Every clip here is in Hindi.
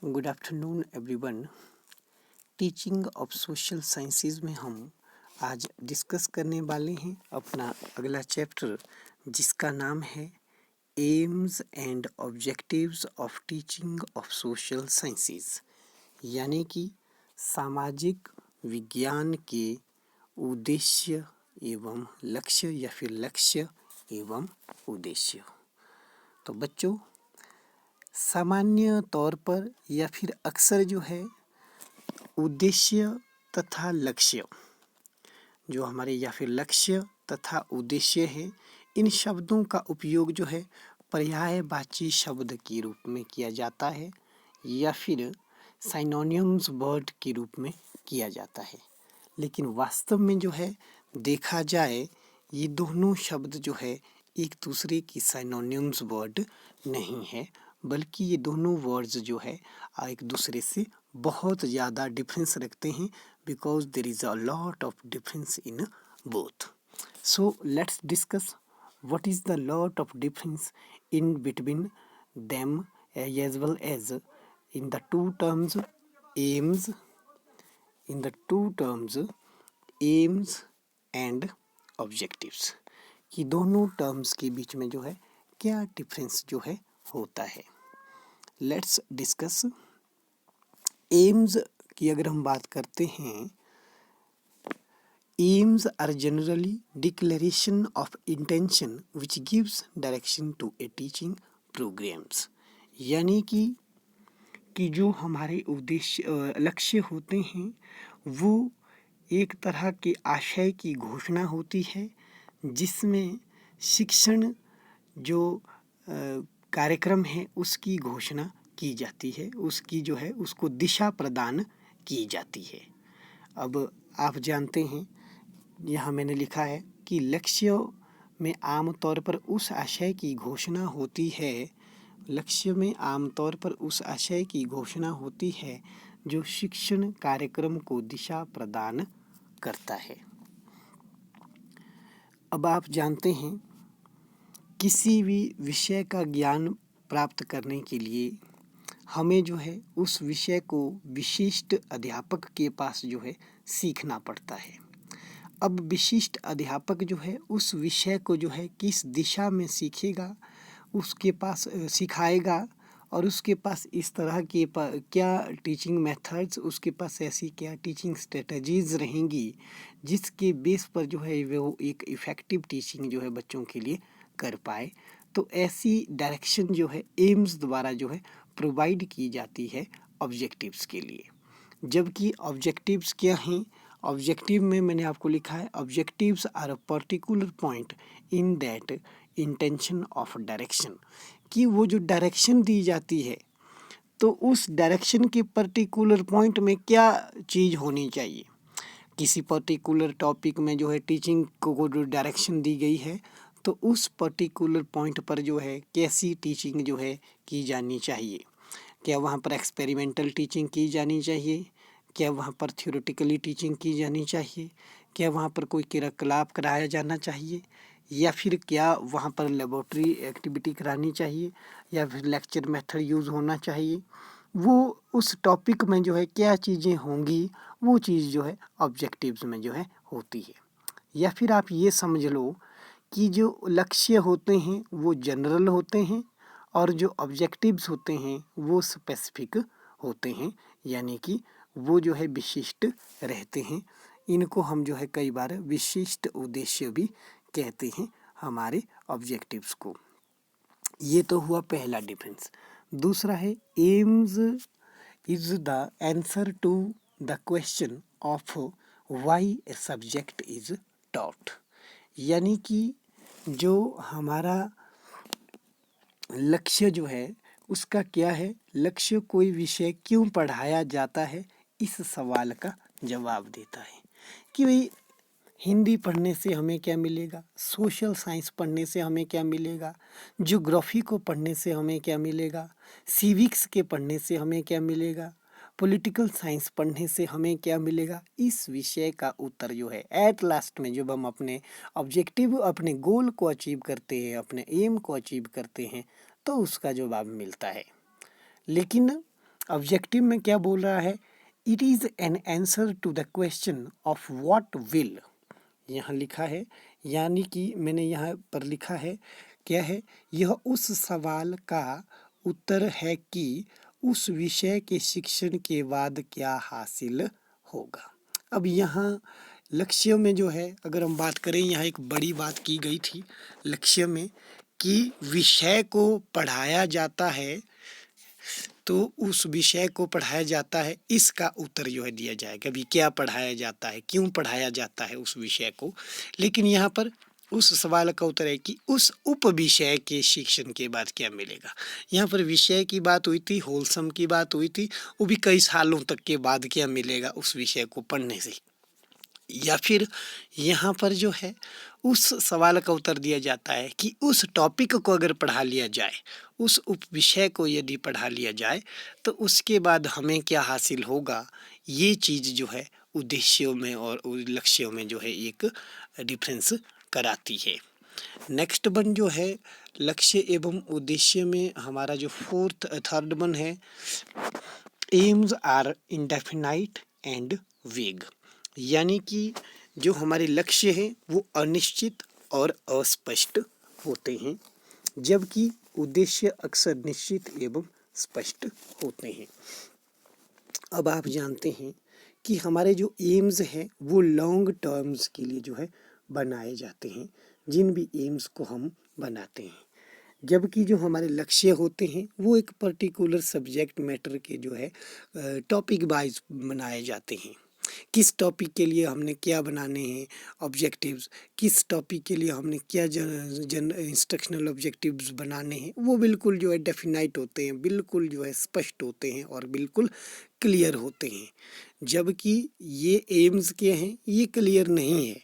Good afternoon everyone. Teaching of social sciences में हम आज डिस्कस करने वाले हैं अपना अगला चैप्टर, जिसका नाम है AIIMS and objectives of teaching of social sciences, यानी कि सामाजिक विज्ञान के उद्देश्य एवं लक्ष्य या फिर लक्ष्य एवं उद्देश्य। तो बच्चों, सामान्य तौर पर या फिर अक्सर जो है उद्देश्य तथा लक्ष्य, जो हमारे या फिर लक्ष्य तथा उद्देश्य है, इन शब्दों का उपयोग जो है पर्यायवाची शब्द के रूप में किया जाता है या फिर साइनोनिम्स वर्ड के रूप में किया जाता है। लेकिन वास्तव में जो है देखा जाए, ये दोनों शब्द जो है एक दूसरे की साइनोनिम्स वर्ड नहीं है, बल्कि ये दोनों वर्ड्स जो है एक दूसरे से बहुत ज़्यादा डिफरेंस रखते हैं, because there is a lot of difference in both. So let's discuss what is the lot of difference in between them, as well as in the two terms aims and objectives, कि दोनों टर्म्स के बीच में जो है क्या डिफरेंस जो है होता है। लेट्स डिस्कस एम्स की अगर हम बात करते हैं, aims are generally declaration of intention which gives direction to a teaching programs, यानी कि जो हमारे उद्देश्य लक्ष्य होते हैं वो एक तरह के आशय की घोषणा होती है, जिसमें शिक्षण जो कार्यक्रम है उसकी घोषणा की जाती है, उसकी जो है उसको दिशा प्रदान की जाती है। अब आप जानते हैं, यहाँ मैंने लिखा है कि लक्ष्य में आमतौर पर उस आशय की घोषणा होती है, लक्ष्य में आमतौर पर उस आशय की घोषणा होती है जो शिक्षण कार्यक्रम को दिशा प्रदान करता है। अब आप जानते हैं, किसी भी विषय का ज्ञान प्राप्त करने के लिए हमें जो है उस विषय को विशिष्ट अध्यापक के पास जो है सीखना पड़ता है। अब विशिष्ट अध्यापक जो है उस विषय को जो है किस दिशा में सीखेगा, उसके पास सिखाएगा, और उसके पास इस तरह के क्या टीचिंग मेथड्स, उसके पास ऐसी क्या टीचिंग स्ट्रेटजीज रहेंगी जिसके बेस पर जो है वो एक इफ़ेक्टिव टीचिंग जो है बच्चों के लिए कर पाए। तो ऐसी डायरेक्शन जो है एम्स द्वारा जो है प्रोवाइड की जाती है ऑब्जेक्टिव्स के लिए। जबकि ऑब्जेक्टिव्स क्या हैं? ऑब्जेक्टिव में मैंने आपको लिखा है, objectives are a particular point in that intention of direction, कि वो जो डायरेक्शन दी जाती है तो उस डायरेक्शन के पर्टिकुलर पॉइंट में क्या चीज़ होनी चाहिए। किसी पर्टिकुलर टॉपिक में जो है टीचिंग को जो डायरेक्शन दी गई है, तो उस पर्टिकुलर पॉइंट पर जो है कैसी टीचिंग जो है की जानी चाहिए। क्या वहाँ पर एक्सपेरिमेंटल टीचिंग की जानी चाहिए, क्या वहाँ पर थ्योरेटिकली टीचिंग की जानी चाहिए, क्या वहाँ पर कोई क्रियाकलाप कराया जाना चाहिए, या फिर क्या वहाँ पर लेबोरेटरी एक्टिविटी करानी चाहिए, या फिर लेक्चर मेथड यूज़ होना चाहिए। वो उस टॉपिक में जो है क्या चीज़ें होंगी, वो चीज़ जो है ऑब्जेक्टिव्स में जो है होती है। या फिर आप ये समझ लो कि जो लक्ष्य होते हैं वो जनरल होते हैं और जो ऑब्जेक्टिव्स होते हैं वो स्पेसिफिक होते हैं, यानी कि वो जो है विशिष्ट रहते हैं। इनको हम जो है कई बार विशिष्ट उद्देश्य भी कहते हैं हमारे ऑब्जेक्टिव्स को। ये तो हुआ पहला डिफरेंस। दूसरा है aims is the answer to the question of why a subject is taught, यानी कि जो हमारा लक्ष्य जो है उसका क्या है, लक्ष्य कोई विषय क्यों पढ़ाया जाता है, इस सवाल का जवाब देता है। कि भाई हिंदी पढ़ने से हमें क्या मिलेगा, सोशल साइंस पढ़ने से हमें क्या मिलेगा, ज्योग्राफी को पढ़ने से हमें क्या मिलेगा, सिविक्स के पढ़ने से हमें क्या मिलेगा, पॉलिटिकल साइंस पढ़ने से हमें क्या मिलेगा। इस विषय का उत्तर जो है एट लास्ट में जब हम अपने ऑब्जेक्टिव, अपने गोल को अचीव करते हैं, अपने एम को अचीव करते हैं, तो उसका जवाब मिलता है। लेकिन ऑब्जेक्टिव में क्या बोल रहा है, it is an answer to the question of what will, यहाँ लिखा है, यानी कि मैंने यहाँ पर लिखा है क्या है, यह उस सवाल का उत्तर है कि उस विषय के शिक्षण के बाद क्या हासिल होगा। अब यहाँ लक्ष्य में जो है, अगर हम बात करें, यहाँ एक बड़ी बात की गई थी लक्ष्य में कि विषय को पढ़ाया जाता है, तो उस विषय को पढ़ाया जाता है, इसका उत्तर जो है दिया जाएगा, अभी क्या पढ़ाया जाता है, क्यों पढ़ाया जाता है उस विषय को। लेकिन यहाँ पर उस सवाल का उत्तर है कि उस उप विषय के शिक्षण के बाद क्या मिलेगा। यहाँ पर विषय की बात हुई थी, होलसम की बात हुई थी, वो भी कई सालों तक के बाद क्या मिलेगा उस विषय को पढ़ने से। या फिर यहाँ पर जो है उस सवाल का उत्तर दिया जाता है कि उस टॉपिक को अगर पढ़ा लिया जाए, उस उप विषय को यदि पढ़ा लिया जाए, तो उसके बाद हमें क्या हासिल होगा। ये चीज़ जो है उद्देश्यों में और लक्ष्यों में जो है एक डिफरेंस कराती है। नेक्स्ट वन जो है लक्ष्य एवं उद्देश्य में हमारा जो थर्ड वन है, एम्स आर इंडेफिनाइट एंड वेग, यानी कि जो हमारे लक्ष्य हैं वो अनिश्चित और अस्पष्ट होते हैं, जबकि उद्देश्य अक्सर निश्चित एवं स्पष्ट होते हैं। अब आप जानते हैं कि हमारे जो एम्स हैं वो लॉन्ग टर्म्स के लिए जो है बनाए जाते हैं, जिन भी एम्स को हम बनाते हैं, जबकि जो हमारे लक्ष्य होते हैं वो एक पर्टिकुलर सब्जेक्ट मैटर के जो है टॉपिक वाइज बनाए जाते हैं। किस टॉपिक के लिए हमने क्या बनाने हैं ऑब्जेक्टिव्स, किस टॉपिक के लिए हमने क्या जन इंस्ट्रक्शनल ऑब्जेक्टिव्स बनाने हैं, वो बिल्कुल जो है डेफिनाइट होते हैं, बिल्कुल जो है स्पष्ट होते हैं और बिल्कुल क्लियर होते हैं। जबकि ये एम्स के हैं ये क्लियर नहीं है।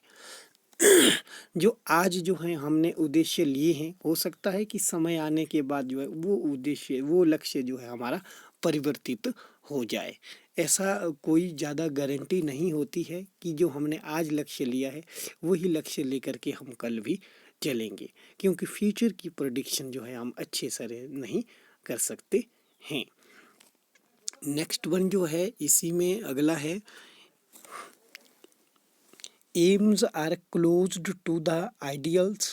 जो आज जो है हमने उद्देश्य लिए हैं, हो सकता है कि समय आने के बाद जो है वो उद्देश्य, वो लक्ष्य जो है हमारा परिवर्तित हो जाए। ऐसा कोई ज़्यादा गारंटी नहीं होती है कि जो हमने आज लक्ष्य लिया है वही लक्ष्य लेकर के हम कल भी चलेंगे, क्योंकि फ्यूचर की प्रेडिक्शन जो है हम अच्छे से नहीं कर सकते हैं। नेक्स्ट वन जो है इसी में अगला है, aims are closed to the ideals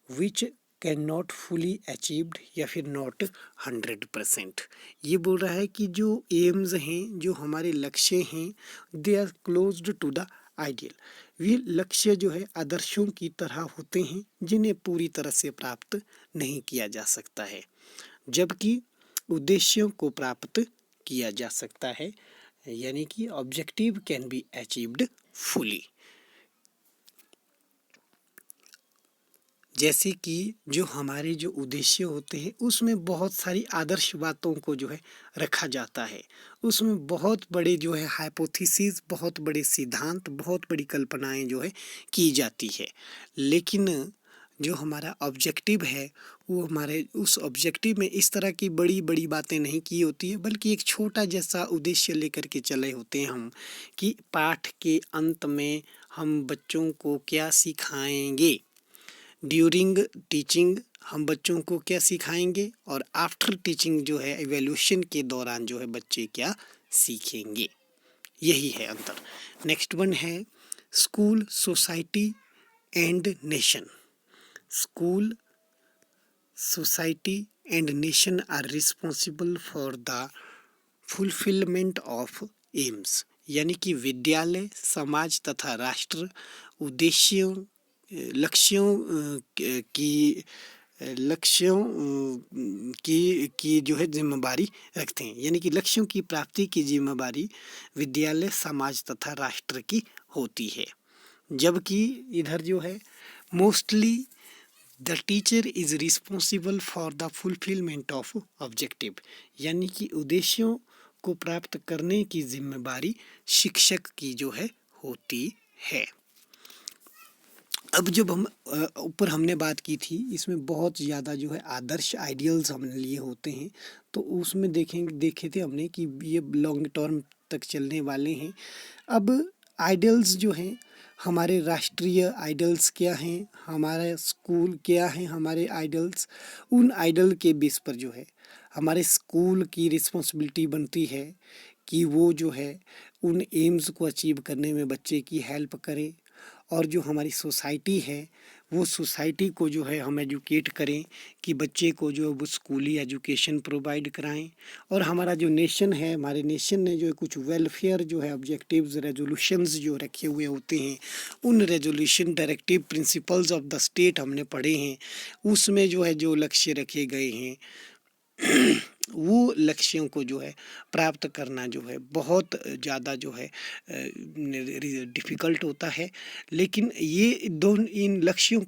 which can not fully achieved, या फिर नॉट 100%। ये बोल रहा है कि जो एम्स हैं, जो हमारे लक्ष्य हैं, they are closed to the ideal. ये लक्ष्य जो है आदर्शों की तरह होते हैं जिन्हें पूरी तरह से प्राप्त नहीं किया जा सकता है, जबकि उद्देश्यों को प्राप्त किया जा सकता है, यानी कि objective can be achieved fully. जैसे कि जो हमारे जो उद्देश्य होते हैं उसमें बहुत सारी आदर्श बातों को जो है रखा जाता है, उसमें बहुत बड़े जो है हाइपोथेसिस, बहुत बड़े सिद्धांत, बहुत बड़ी कल्पनाएं जो है की जाती है। लेकिन जो हमारा ऑब्जेक्टिव है वो हमारे उस ऑब्जेक्टिव में इस तरह की बड़ी बड़ी बातें नहीं की होती है, बल्कि एक छोटा जैसा उद्देश्य लेकर के चले होते हैं हम, कि पाठ के अंत में हम बच्चों को क्या सिखाएंगे, ड्यूरिंग टीचिंग हम बच्चों को क्या सिखाएंगे, और आफ्टर टीचिंग जो है इवैल्यूएशन के दौरान जो है बच्चे क्या सीखेंगे, यही है अंतर। नेक्स्ट वन है school, society and nation. School, society and nation are responsible for the fulfilment of aims, यानी कि विद्यालय, समाज तथा राष्ट्र उद्देश्यों लक्ष्यों की जो है जिम्मेदारी रखते हैं, यानी कि लक्ष्यों की प्राप्ति की जिम्मेदारी विद्यालय, समाज तथा राष्ट्र की होती है। जबकि इधर जो है mostly the teacher is responsible for the fulfilment of objective, यानी कि उद्देश्यों को प्राप्त करने की जिम्मेदारी शिक्षक की जो है होती है। अब जब हम ऊपर हमने बात की थी, इसमें बहुत ज़्यादा जो है आदर्श आइडियल्स हमने लिए होते हैं, तो उसमें देखे थे हमने कि ये लॉन्ग टर्म तक चलने वाले हैं। अब आइडियल्स जो हैं, हमारे राष्ट्रीय आइडल्स क्या हैं, हमारा स्कूल क्या है, हमारे आइडल्स, उन आइडल के बेस पर जो है हमारे स्कूल की रिस्पॉन्सिबिलिटी बनती है कि वो जो है उन एम्स को अचीव करने में बच्चे की हेल्प करे, और जो हमारी सोसाइटी है वो सोसाइटी को जो है हम एजुकेट करें कि बच्चे को जो है वो स्कूली एजुकेशन प्रोवाइड कराएं। और हमारा जो नेशन है, हमारे नेशन ने जो है कुछ वेलफेयर जो है ऑब्जेक्टिव्स रेजोल्यूशंस जो रखे हुए होते हैं, उन resolution directive principles of the state हमने पढ़े हैं। उसमें जो है जो लक्ष्य रखे गए हैं वो लक्ष्यों को जो है प्राप्त करना जो है बहुत ज़्यादा जो है डिफ़िकल्ट होता है। लेकिन ये दोनों इन लक्ष्यों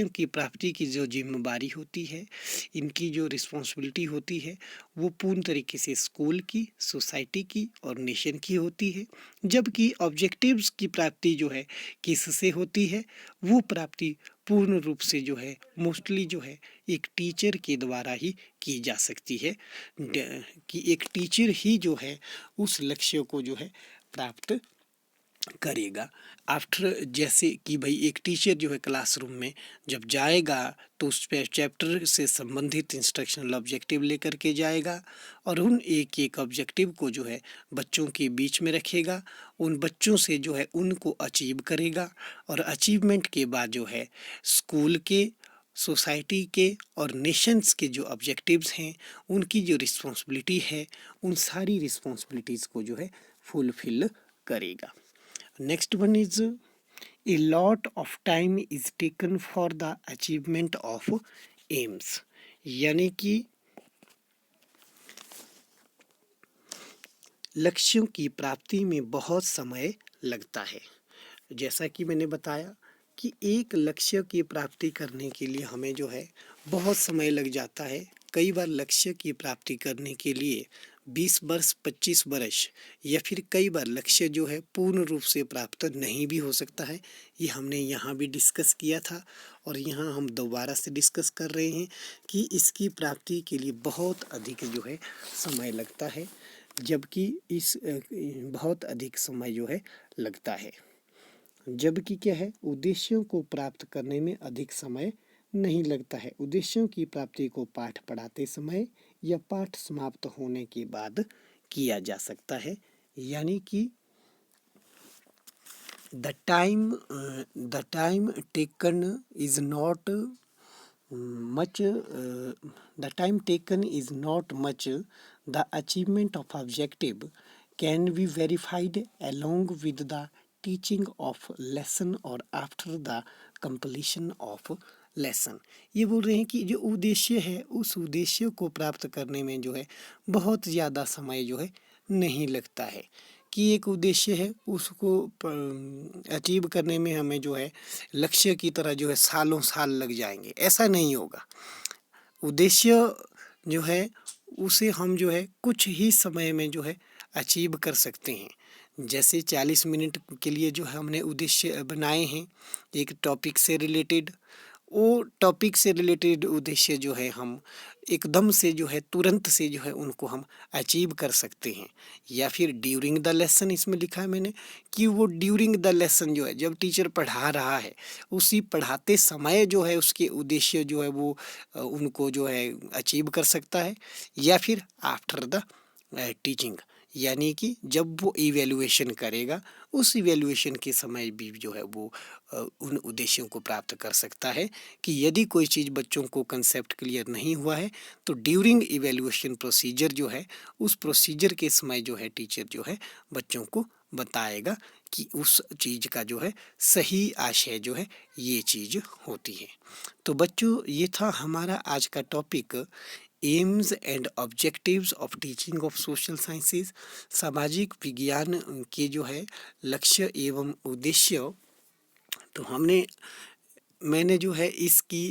की प्राप्ति की जो जिम्मेदारी होती है, इनकी जो रिस्पॉन्सिबिलिटी होती है, वो पूर्ण तरीके से स्कूल की, सोसाइटी की और नेशन की होती है। जबकि ऑब्जेक्टिव्स की प्राप्ति जो है किससे होती है, वो प्राप्ति पूर्ण रूप से जो है मोस्टली जो है एक टीचर के द्वारा ही की जा सकती है, कि एक टीचर ही जो है उस लक्ष्य को जो है प्राप्त करेगा। आफ्टर जैसे कि भाई एक टीचर जो है क्लासरूम में जब जाएगा तो उस चैप्टर से संबंधित इंस्ट्रक्शनल ऑब्जेक्टिव लेकर के जाएगा, और उन एक एक ऑब्जेक्टिव को जो है बच्चों के बीच में रखेगा, उन बच्चों से जो है उनको अचीव करेगा, और अचीवमेंट के बाद जो है स्कूल के, सोसाइटी के और नेशंस के जो ऑब्जेक्टिव्स हैं, उनकी जो रिस्पॉन्सिबिलिटी है, उन सारी रिस्पॉन्सिबिलिटीज़ को जो है फुलफिल करेगा। Next one is a lot of time is taken for the achievement of aims, यानी कि लक्ष्यों की प्राप्ति में बहुत समय लगता है। जैसा कि मैंने बताया कि एक लक्ष्य की प्राप्ति करने के लिए हमें जो है बहुत समय लग जाता है। कई बार लक्ष्य की प्राप्ति करने के लिए 20 वर्ष, 25 वर्ष, या फिर कई बार लक्ष्य जो है पूर्ण रूप से प्राप्त नहीं भी हो सकता है। ये हमने यहाँ भी डिस्कस किया था, और यहाँ हम दोबारा से डिस्कस कर रहे हैं कि इसकी प्राप्ति के लिए बहुत अधिक जो है समय लगता है, जबकि इस बहुत अधिक समय जो है लगता है। जबकि क्या है, उद्देश्यों को प्राप्त करने में अधिक समय नहीं लगता है। उद्देश्यों की प्राप्ति को पाठ पढ़ाते समय या पाठ समाप्त होने के बाद किया जा सकता है। यानी कि the time taken is not much the time taken is not much. The achievement of objective can be verified along with the teaching of lesson or after the completion of lesson। ये बोल रहे हैं कि जो उद्देश्य है उस उद्देश्य को प्राप्त करने में जो है बहुत ज़्यादा समय जो है नहीं लगता है, कि एक उद्देश्य है उसको अचीव करने में हमें जो है लक्ष्य की तरह जो है सालों साल लग जाएंगे, ऐसा नहीं होगा। उद्देश्य जो है उसे हम जो है कुछ ही समय में जो है अचीव कर सकते हैं। जैसे 40 मिनट के लिए जो है हमने उद्देश्य बनाए हैं एक टॉपिक से रिलेटेड, वो टॉपिक से रिलेटेड उद्देश्य जो है हम एकदम से जो है तुरंत से जो है उनको हम अचीव कर सकते हैं। या फिर ड्यूरिंग द लेसन, इसमें लिखा है मैंने कि वो ड्यूरिंग द लेसन जो है जब टीचर पढ़ा रहा है उसी पढ़ाते समय जो है उसके उद्देश्य जो है वो उनको जो है अचीव कर सकता है। या फिर आफ्टर द टीचिंग, यानी कि जब वो इवैल्यूएशन करेगा उस इवैल्यूएशन के समय भी जो है वो उन उद्देश्यों को प्राप्त कर सकता है। कि यदि कोई चीज़ बच्चों को कंसेप्ट क्लियर नहीं हुआ है तो ड्यूरिंग इवैल्यूएशन प्रोसीजर जो है उस प्रोसीजर के समय जो है टीचर जो है बच्चों को बताएगा कि उस चीज़ का जो है सही आशय जो है ये चीज़ होती है। तो बच्चों ये था हमारा आज का topic, AIIMS and objectives of teaching of social sciences, सामाजिक विज्ञान के जो है लक्ष्य एवं उद्देश्य। तो मैंने जो है इसकी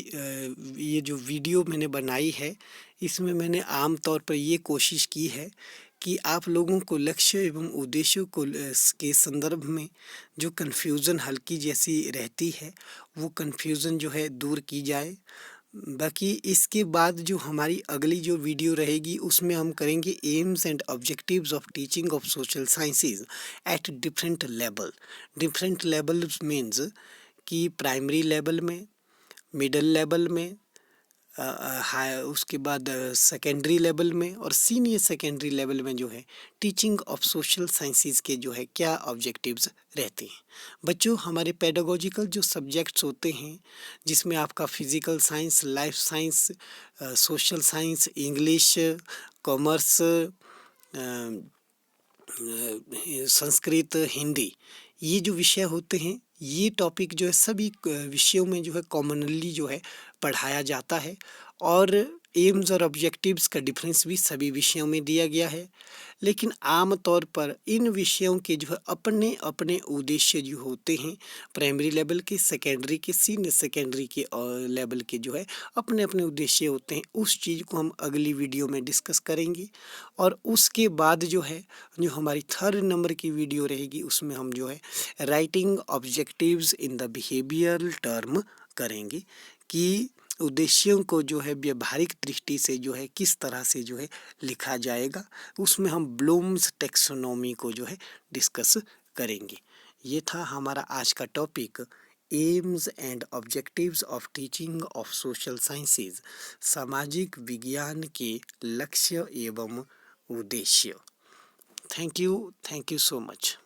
ये जो वीडियो मैंने बनाई है इसमें मैंने आम तौर पर ये कोशिश की है कि आप लोगों को लक्ष्य एवं उद्देश्यों को के संदर्भ में जो कन्फ्यूज़न हल्की जैसी रहती है वो कन्फ्यूज़न जो है दूर की जाए। बाकी इसके बाद जो हमारी अगली जो वीडियो रहेगी उसमें हम करेंगे AIIMS and objectives of teaching of social sciences at different level. Different levels means कि प्राइमरी लेवल में, मिडिल लेवल में, हाई, उसके बाद सेकेंडरी लेवल में और सीनियर सेकेंडरी लेवल में जो है टीचिंग ऑफ सोशल साइंसेज के जो है क्या ऑब्जेक्टिव्स रहते हैं। बच्चों, हमारे पेडागोजिकल जो सब्जेक्ट्स होते हैं जिसमें आपका physical science, life science, social science, English, commerce, Sanskrit, Hindi, ये जो विषय होते हैं, ये टॉपिक जो है सभी विषयों में जो है कॉमनली जो है पढ़ाया जाता है और एम्स और ऑब्जेक्टिव्स का डिफरेंस भी सभी विषयों में दिया गया है। लेकिन आम तौर पर इन विषयों के जो है अपने अपने उद्देश्य जो होते हैं, प्राइमरी लेवल के, सेकेंडरी के, सीनियर सेकेंडरी के और लेवल के जो है अपने अपने उद्देश्य होते हैं। उस चीज़ को हम अगली वीडियो में डिस्कस करेंगे और उसके बाद जो है जो हमारी 3rd नंबर की वीडियो रहेगी उसमें हम जो है writing objectives in the behavioural term करेंगे कि उद्देश्यों को जो है व्यवहारिक दृष्टि से जो है किस तरह से जो है लिखा जाएगा। उसमें हम ब्लूम्स टैक्सोनॉमी को जो है डिस्कस करेंगे। ये था हमारा आज का topic, AIIMS and objectives of teaching of social sciences, सामाजिक विज्ञान के लक्ष्य एवं उद्देश्य। Thank you so much.